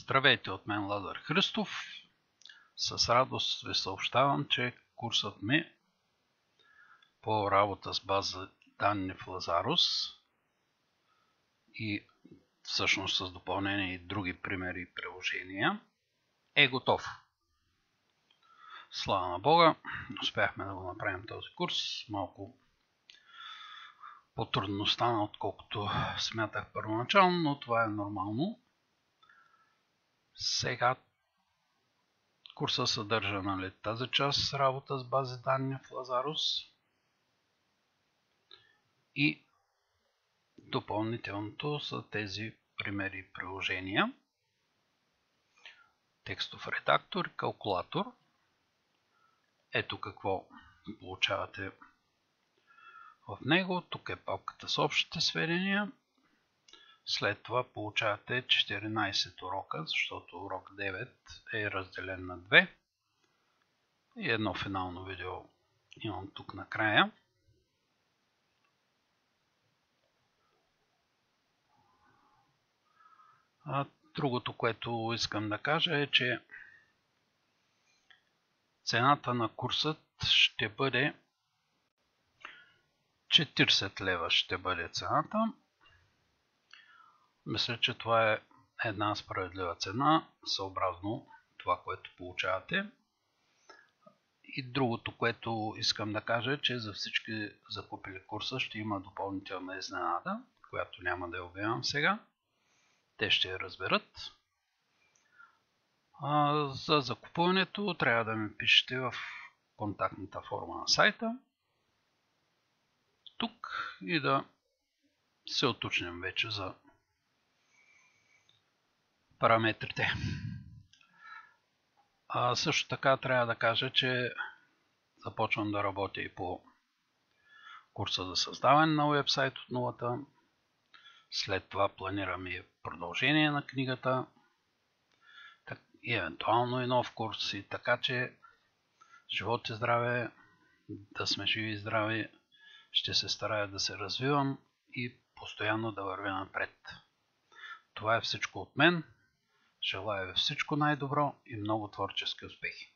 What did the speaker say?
Здравейте от мен, Лазар Христов. С радост ви съобщавам, че курсът ми по работа с база данни в Лазарус и всъщност с допълнение и други примери и приложения е готов. Слава на Бога, успяхме да го направим този курс. Малко по-трудно стана, отколкото смятах първоначално, но това е нормално. Сега курса съдържа тази част работа с бази данни в Лазарус и допълнителното са тези примери и приложения. Текстов редактор и калкулатор. Ето какво получавате в него. Тук е папката с общите сведения. След това получавате 14 урока, защото урок 9 е разделен на 2. И едно финално видео имам тук накрая. Другото, което искам да кажа е, че цената на курсът ще бъде 40 лева ще бъде цената. Мисля, че това е една справедлива цена, съобразно това, което получавате. И другото, което искам да кажа е, че за всички закупили курса ще има допълнителна изненада, която няма да я обявявам сега. Те ще я разберат. За закупуването трябва да ми пишете в контактната форма на сайта. Тук и да се уточним вече за параметрите. Също така трябва да кажа, че започвам да работя и по курса за създаване на уебсайт от нулата. След това планирам и продължение на книгата и евентуално и нов курс. И така че живот и здраве, да сме живи и здрави, ще се старая да се развивам и постоянно да вървя напред. Това е всичко от мен. Желая ви всичко най-добро и много творчески успехи!